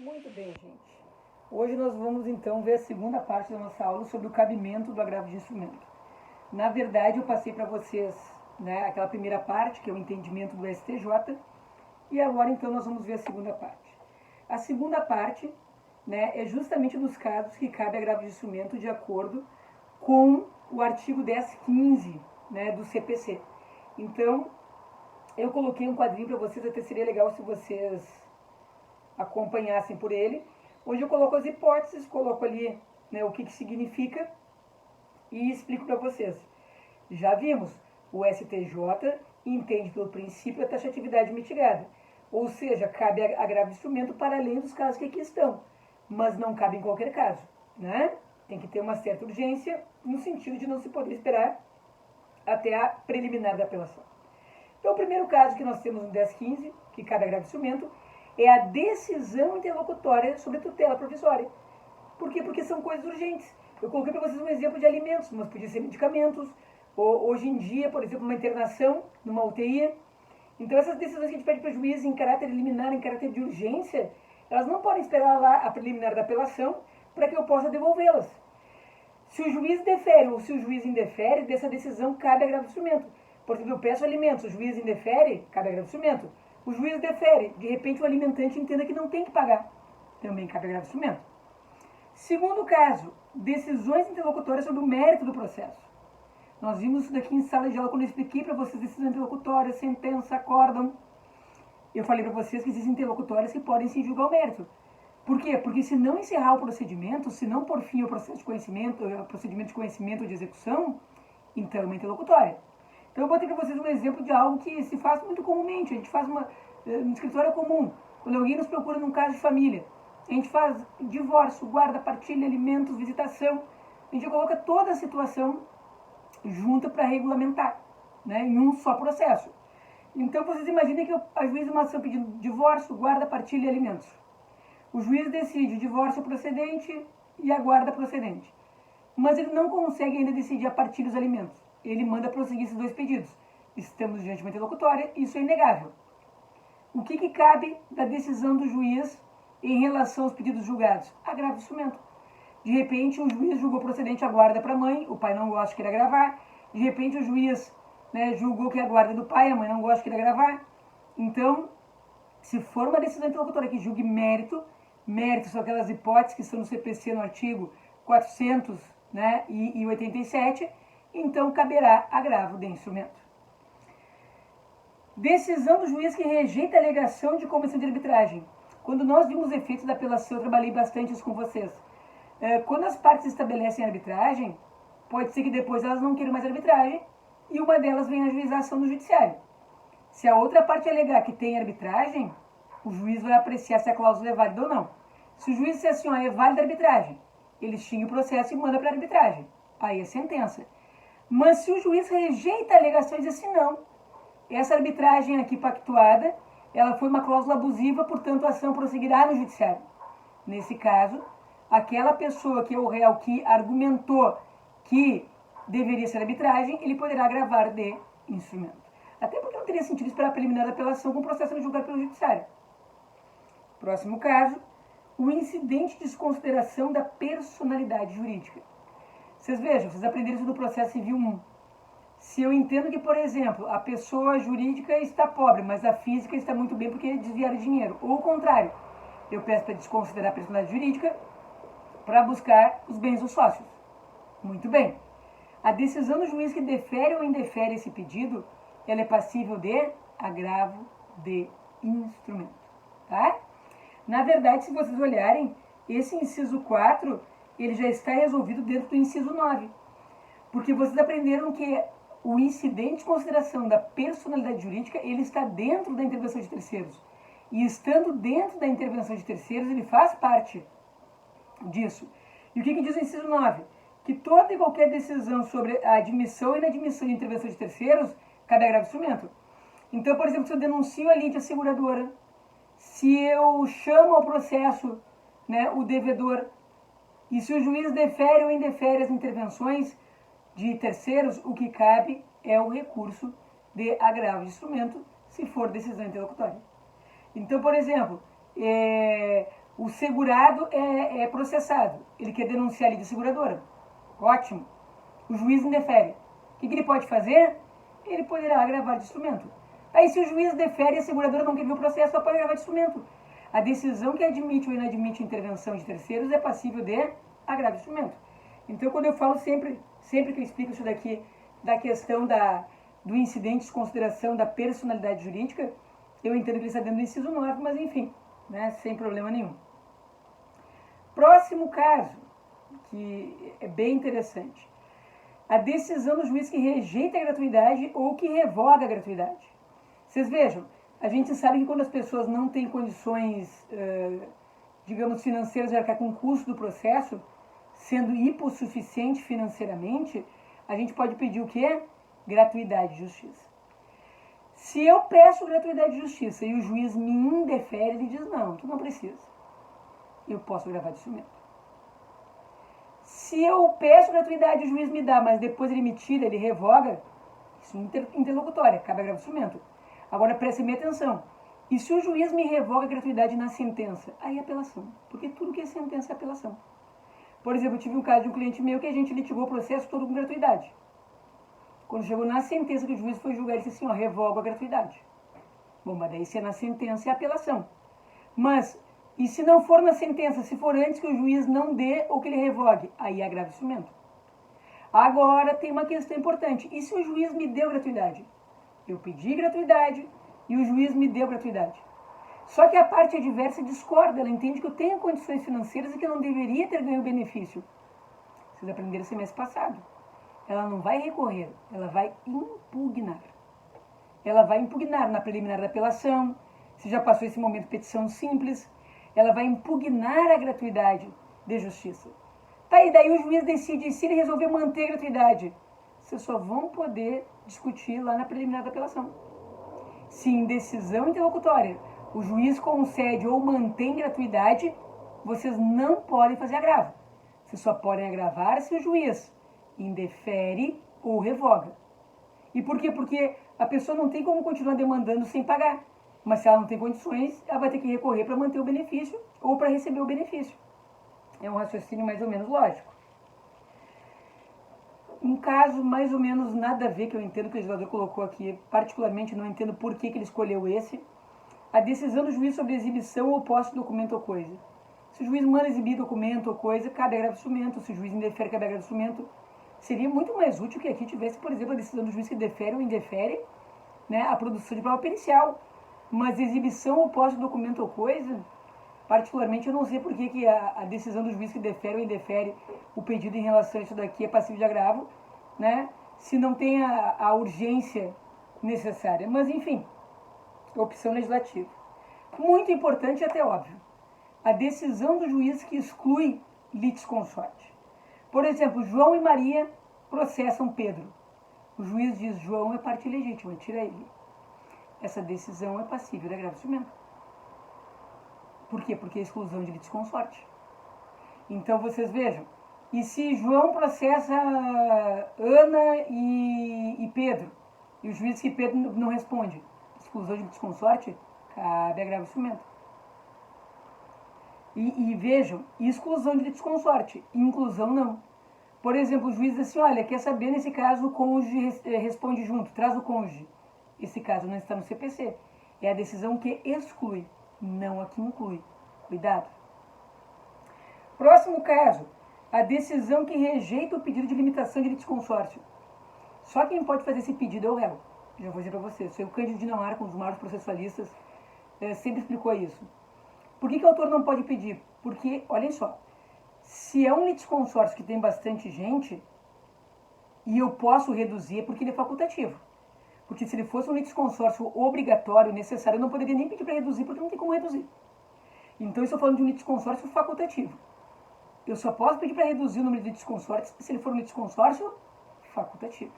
Muito bem, gente. Hoje nós vamos então ver a segunda parte da nossa aula sobre o cabimento do agravo de instrumento. Na verdade, eu passei para vocês, aquela primeira parte, que é o entendimento do STJ, e agora então nós vamos ver a segunda parte. A segunda parte, é justamente dos casos que cabe agravo de instrumento de acordo com o artigo 1015, do CPC. Então, eu coloquei um quadrinho para vocês, até seria legal se vocês acompanhassem por ele. Hoje eu coloco as hipóteses, coloco ali o que significa e explico para vocês. Já vimos, o STJ entende pelo princípio da taxatividade mitigada, ou seja, cabe agravo de instrumento para além dos casos que aqui estão, mas não cabe em qualquer caso, Tem que ter uma certa urgência, no sentido de não se poder esperar até a preliminar da apelação. Então, o primeiro caso que nós temos no 1015, que cabe agravo de instrumento, é a decisão interlocutória sobre a tutela provisória. Por quê? Porque são coisas urgentes. Eu coloquei para vocês um exemplo de alimentos, mas podia ser medicamentos, ou hoje em dia, por exemplo, uma internação numa UTI. Então, essas decisões que a gente pede para o juiz em caráter liminar, em caráter de urgência, elas não podem esperar lá a preliminar da apelação para que eu possa devolvê-las. Se o juiz defere ou se o juiz indefere, dessa decisão cabe agravo de instrumento. Por exemplo, eu peço alimentos, o juiz indefere, cabe agravo de instrumento. O juiz defere, de repente o alimentante entenda que não tem que pagar, também cabe agravo de instrumento. Segundo caso, decisões interlocutórias sobre o mérito do processo. Nós vimos isso daqui em sala de aula quando eu expliquei para vocês decisões interlocutórias, sentença, acórdão. Eu falei para vocês que existem interlocutórias que podem se julgar o mérito. Por quê? Porque se não encerrar o procedimento, se não por fim o processo de conhecimento, o procedimento de conhecimento ou de execução, então é uma interlocutória. Então eu botei para vocês um exemplo de algo que se faz muito comumente. A gente faz no escritório comum, quando alguém nos procura num caso de família. A gente faz divórcio, guarda, partilha, alimentos, visitação. A gente coloca toda a situação junta para regulamentar, em um só processo. Então vocês imaginem que a juíza uma ação pedindo divórcio, guarda, partilha e alimentos. O juiz decide o divórcio procedente e a guarda procedente. Mas ele não consegue ainda decidir a partilha dos alimentos. Ele manda prosseguir esses dois pedidos. Estamos diante de uma interlocutória, isso é inegável. O que cabe da decisão do juiz em relação aos pedidos julgados? Agravo de instrumento. De repente, o juiz julgou procedente a guarda para a mãe, o pai não gosta, queira agravar. De repente, o juiz julgou que a guarda é do pai, a mãe não gosta, queira agravar. Então, se for uma decisão interlocutória que julgue mérito são aquelas hipóteses que estão no CPC no artigo 400 e 87, então caberá agravo de instrumento. Decisão do juiz que rejeita a alegação de comissão de arbitragem. Quando nós vimos os efeitos da apelação, eu trabalhei bastante isso com vocês. Quando as partes estabelecem arbitragem, pode ser que depois elas não queiram mais arbitragem e uma delas venha ajuizar a ação no judiciário. Se a outra parte alegar que tem arbitragem, o juiz vai apreciar se a cláusula é válida ou não. Se o juiz disser assim, é válida a arbitragem, ele extingue o processo e manda para a arbitragem. Aí é sentença. Mas se o juiz rejeita a alegação e diz assim, não, essa arbitragem aqui pactuada, ela foi uma cláusula abusiva, portanto a ação prosseguirá no judiciário. Nesse caso, aquela pessoa que é o réu que argumentou que deveria ser arbitragem, ele poderá agravar de instrumento. Até porque não teria sentido esperar a preliminar da apelação com o processo sendo julgado pelo judiciário. Próximo caso, o incidente de desconsideração da personalidade jurídica. Vocês vejam, vocês aprenderam isso no processo civil 1. Se eu entendo que, por exemplo, a pessoa jurídica está pobre, mas a física está muito bem porque desviaram dinheiro, ou o contrário, eu peço para desconsiderar a personalidade jurídica para buscar os bens dos sócios. Muito bem. A decisão do juiz que defere ou indefere esse pedido, ela é passível de agravo de instrumento. Tá? Na verdade, se vocês olharem, esse inciso 4, ele já está resolvido dentro do inciso 9. Porque vocês aprenderam que o incidente de consideração da personalidade jurídica, ele está dentro da intervenção de terceiros. E estando dentro da intervenção de terceiros, ele faz parte disso. E o que diz o inciso 9? Que toda e qualquer decisão sobre a admissão e inadmissão de intervenção de terceiros cabe agravo de instrumento. Então, por exemplo, se eu denuncio a lide asseguradora, se eu chamo ao processo o devedor, e se o juiz defere ou indefere as intervenções de terceiros, o que cabe é o recurso de agravo de instrumento, se for decisão interlocutória. Então, por exemplo, O segurado é processado. Ele quer denunciar ali de seguradora. Ótimo. O juiz indefere. O que ele pode fazer? Ele poderá agravar de instrumento. Aí, se o juiz defere e a seguradora não quer ver o processo, só pode agravar de instrumento. A decisão que admite ou inadmite intervenção de terceiros é passível de agravo de instrumento. Então, quando eu falo sempre que eu explico isso daqui, da questão do incidente de consideração da personalidade jurídica, eu entendo que ele está dentro do inciso 9, mas enfim, né, sem problema nenhum. Próximo caso, que é bem interessante. A decisão do juiz que rejeita a gratuidade ou que revoga a gratuidade. Vocês vejam, a gente sabe que quando as pessoas não têm condições, digamos, financeiras de arcar com o custo do processo, sendo hipossuficiente financeiramente, a gente pode pedir o quê? Gratuidade de justiça. Se eu peço gratuidade de justiça e o juiz me indefere, ele diz, não, tu não precisa. Eu posso gravar de instrumento. Se eu peço gratuidade e o juiz me dá, mas depois ele me tira, ele revoga, isso é interlocutória, cabe agravo de instrumento. Agora prestem bem atenção. E se o juiz me revoga a gratuidade na sentença? Aí é apelação. Porque tudo que é sentença é apelação. Por exemplo, eu tive um caso de um cliente meu que a gente litigou o processo todo com gratuidade. Quando chegou na sentença que o juiz foi julgar, ele disse assim, ó, revogo a gratuidade. Bom, mas daí se é na sentença é apelação. Mas, e se não for na sentença, se for antes que o juiz não dê ou que ele revogue, aí é agravo de instrumento. Agora tem uma questão importante. E se o juiz me deu gratuidade? Eu pedi gratuidade e o juiz me deu gratuidade. Só que a parte adversa discorda, ela entende que eu tenho condições financeiras e que eu não deveria ter ganho benefício. Vocês aprenderam semestre passado. Ela não vai recorrer, ela vai impugnar. Ela vai impugnar na preliminar da apelação, se já passou esse momento de petição simples, ela vai impugnar a gratuidade de justiça. Tá, e daí o juiz decide, se ele resolver manter a gratuidade, vocês só vão poder discutir lá na preliminar da apelação. Se em decisão interlocutória o juiz concede ou mantém gratuidade, vocês não podem fazer agravo. Vocês só podem agravar se o juiz indefere ou revoga. E por quê? Porque a pessoa não tem como continuar demandando sem pagar. Mas se ela não tem condições, ela vai ter que recorrer para manter o benefício ou para receber o benefício. É um raciocínio mais ou menos lógico. Um caso mais ou menos nada a ver, que eu entendo que o legislador colocou aqui, particularmente não entendo por que ele escolheu esse, a decisão do juiz sobre exibição ou posse de documento ou coisa. Se o juiz manda exibir documento ou coisa, cabe agravo de instrumento. Se o juiz indefere, cabe agravo de instrumento. Seria muito mais útil que aqui tivesse, por exemplo, a decisão do juiz que defere ou indefere, né, a produção de prova pericial. Mas exibição ou posse de documento ou coisa, particularmente eu não sei por que a decisão do juiz que defere ou indefere o pedido em relação a isso daqui é passível de agravo, né, se não tem a urgência necessária. Mas, enfim, opção legislativa. Muito importante e até óbvio. A decisão do juiz que exclui litisconsorte. Por exemplo, João e Maria processam Pedro. O juiz diz, João é parte legítima, tira ele. Essa decisão é passível de agravo de instrumento. Por quê? Porque é exclusão de litisconsorte. Então, vocês vejam, e se João processa Ana e Pedro, e o juiz diz que Pedro não responde, exclusão de litisconsorte, cabe agravo de instrumento. E vejam, exclusão de litisconsorte, inclusão não. Por exemplo, o juiz diz assim, olha, quer saber, nesse caso o cônjuge responde junto, traz o cônjuge. Esse caso não está no CPC. É a decisão que exclui, não a que inclui. Cuidado. Próximo caso, a decisão que rejeita o pedido de limitação de litisconsórcio. Só quem pode fazer esse pedido é o réu. Já vou dizer para vocês. O Cândido Dinamarca, um dos maiores processualistas, sempre explicou isso. Por que o autor não pode pedir? Porque, olhem só, se é um litisconsórcio que tem bastante gente, e eu posso reduzir, é porque ele é facultativo. Porque se ele fosse um litisconsórcio obrigatório, necessário, eu não poderia nem pedir para reduzir, porque não tem como reduzir. Então, eu estou falando de um litisconsórcio facultativo. Eu só posso pedir para reduzir o número de litisconsórcios se ele for um litisconsórcio facultativo.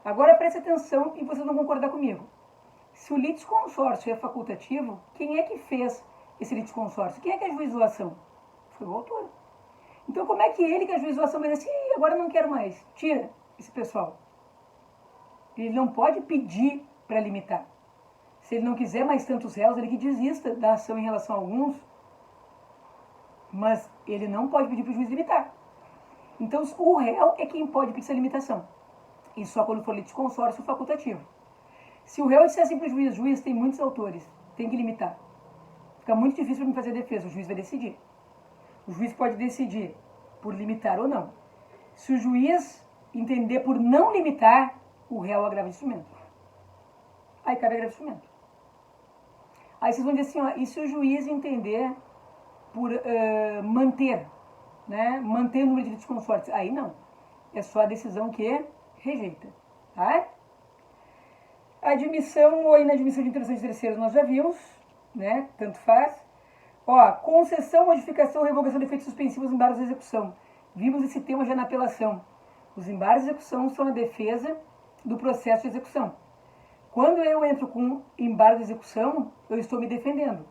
Agora, preste atenção e vocês vão concordar comigo. Se o litisconsórcio é facultativo, quem é que fez esse litisconsórcio? Quem é que ajuizou a ação? Foi o autor. Então, como é que ele que ajuizou a ação vai dizer assim, agora não quero mais, tira esse pessoal? Ele não pode pedir para limitar. Se ele não quiser mais tantos réus, ele que desista da ação em relação a alguns, mas ele não pode pedir para o juiz limitar. Então, o réu é quem pode pedir essa limitação, e só quando for litisconsórcio facultativo. Se o réu disser assim para o juiz tem muitos autores, tem que limitar. Fica muito difícil para mim fazer a defesa, o juiz vai decidir. O juiz pode decidir por limitar ou não. Se o juiz entender por não limitar, o réu agrava de instrumento. Aí cabe agravo de instrumento. Aí vocês vão dizer assim, ó, e se o juiz entender por manter, né? Manter o número de litisconsortes? Aí não. É só a decisão que rejeita. Tá? Admissão ou inadmissão de interação de terceiros nós já vimos, né? Tanto faz. Ó, concessão, modificação, revogação de efeitos suspensivos, embargos de execução. Vimos esse tema já na apelação. Os embargos de execução são a defesa do processo de execução. Quando eu entro com embargo de execução, eu estou me defendendo.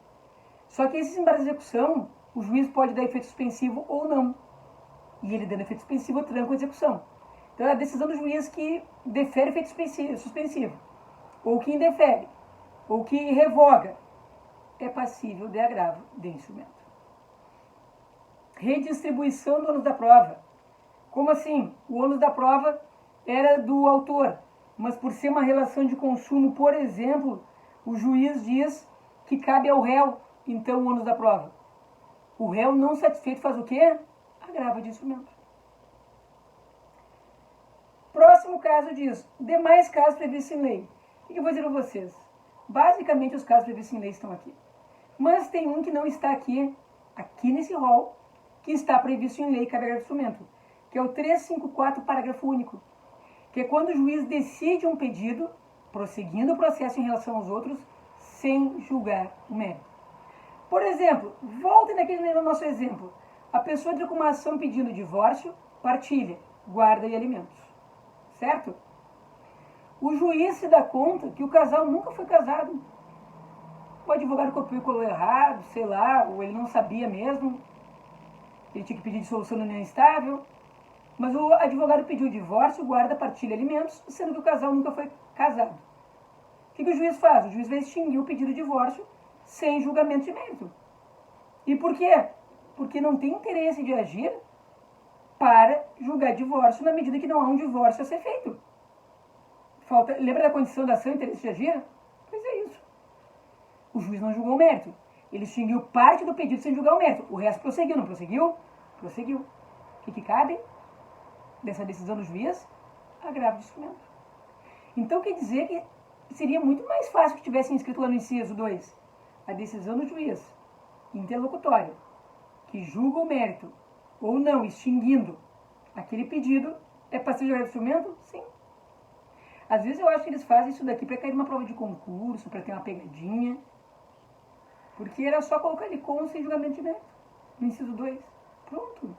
Só que esses embargos de execução, o juiz pode dar efeito suspensivo ou não. E ele dando efeito suspensivo, eu tranco a execução. Então é a decisão do juiz que defere efeito suspensivo, ou que indefere, ou que revoga, é passível de agravo de instrumento. Redistribuição do ônus da prova. Como assim? O ônus da prova era do autor, mas por ser uma relação de consumo, por exemplo, o juiz diz que cabe ao réu, então, o ônus da prova. O réu não satisfeito faz o quê? Agravo de instrumento. Próximo caso diz, demais casos previstos em lei. O que eu vou dizer para vocês? Basicamente, os casos previstos em lei estão aqui. Mas tem um que não está aqui nesse rol, que está previsto em lei e cabe agravo de instrumento, que é o 354, parágrafo único, que é quando o juiz decide um pedido, prosseguindo o processo em relação aos outros, sem julgar o mérito. Por exemplo, voltem naquele nosso exemplo. A pessoa entra com uma ação pedindo divórcio, partilha, guarda e alimentos. Certo? O juiz se dá conta que o casal nunca foi casado. O advogado copiou e colou errado, sei lá, ou ele não sabia mesmo. Ele tinha que pedir dissolução da união estável. Mas o advogado pediu divórcio, guarda, partilha alimentos, sendo que o casal nunca foi casado. O que o juiz faz? O juiz vai extinguir o pedido de divórcio sem julgamento de mérito. E por quê? Porque não tem interesse de agir para julgar divórcio na medida que não há um divórcio a ser feito. Lembra da condição da ação interesse de agir? Pois é isso. O juiz não julgou o mérito. Ele extinguiu parte do pedido sem julgar o mérito. O resto prosseguiu, não prosseguiu? Prosseguiu. O que cabe dessa decisão do juiz? Agravo de instrumento. Então quer dizer que seria muito mais fácil que tivessem escrito lá no inciso 2. A decisão do juiz, interlocutória, que julga o mérito ou não, extinguindo aquele pedido, é passível de agravo de instrumento? Sim. Às vezes eu acho que eles fazem isso daqui para cair numa prova de concurso, para ter uma pegadinha. Porque era só colocar ali com sem julgamento de mérito. No inciso 2. Pronto.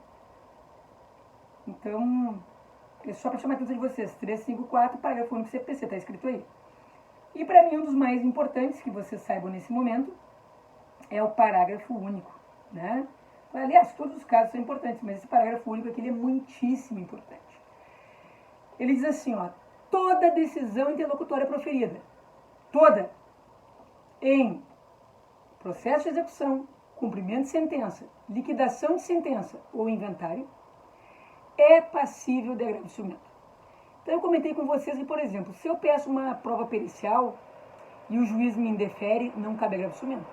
Então, é só para chamar a atenção de vocês. 354, parágrafo único CPC, está escrito aí. E para mim, um dos mais importantes que vocês saibam nesse momento é o parágrafo único. Né? Aliás, todos os casos são importantes, mas esse parágrafo único aqui ele é muitíssimo importante. Ele diz assim, ó, toda decisão interlocutória proferida, toda, em processo de execução, cumprimento de sentença, liquidação de sentença ou inventário, é passível de agravo de instrumento. Então eu comentei com vocês que, por exemplo, se eu peço uma prova pericial e o juiz me indefere, não cabe agravo de instrumento.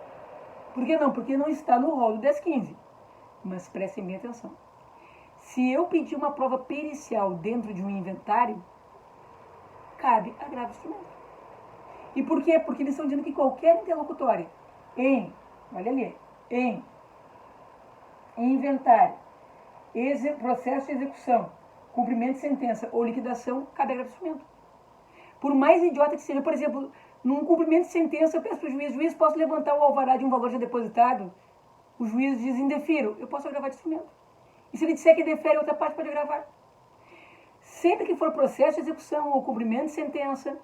Por que não? Porque não está no rol do 1015. Mas prestem bem atenção. Se eu pedir uma prova pericial dentro de um inventário, cabe agravo de instrumento. E por quê? Porque eles estão dizendo que qualquer interlocutória olha ali, em inventário, processo de execução, cumprimento de sentença ou liquidação, cabe agravo de instrumento. Por mais idiota que seja, por exemplo, num cumprimento de sentença, eu peço para o juiz, posso levantar o alvará de um valor já depositado? O juiz diz, indefiro, eu posso agravar de instrumento. E se ele disser que defere, outra parte pode agravar. Sempre que for processo de execução, ou cumprimento de sentença,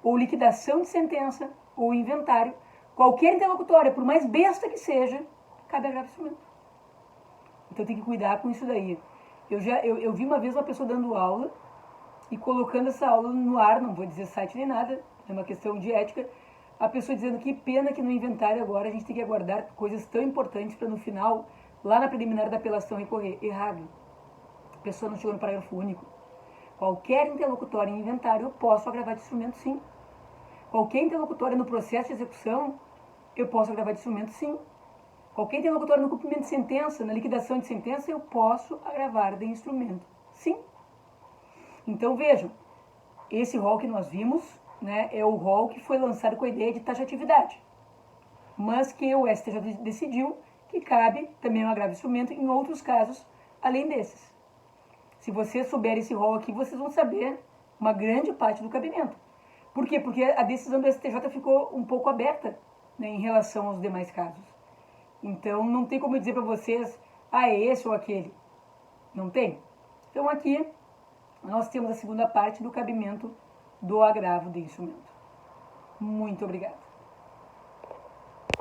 ou liquidação de sentença, ou inventário, qualquer interlocutória, por mais besta que seja, cabe agravo de instrumento. Então tem que cuidar com isso daí. Eu vi uma vez uma pessoa dando aula e colocando essa aula no ar, não vou dizer site nem nada, é uma questão de ética, a pessoa dizendo que pena que no inventário agora a gente tem que aguardar coisas tão importantes para no final lá na preliminar da apelação recorrer. Errado. A pessoa não chegou no parágrafo único. Qualquer interlocutório em inventário eu posso agravar de instrumento, sim. Qualquer interlocutório no processo de execução eu posso agravar de instrumento, sim. Qualquer interlocutório no cumprimento de sentença, na liquidação de sentença, eu posso agravar de instrumento, sim. Então vejam, esse rol que nós vimos, né, é o rol que foi lançado com a ideia de taxatividade, mas que o STJ decidiu que cabe também um agravo de instrumento em outros casos, além desses. Se vocês souberem esse rol aqui, vocês vão saber uma grande parte do cabimento. Por quê? Porque a decisão do STJ ficou um pouco aberta, né, em relação aos demais casos. Então, não tem como dizer para vocês, é esse ou aquele. Não tem. Então, aqui, nós temos a segunda parte do cabimento do agravo de instrumento. Muito obrigada.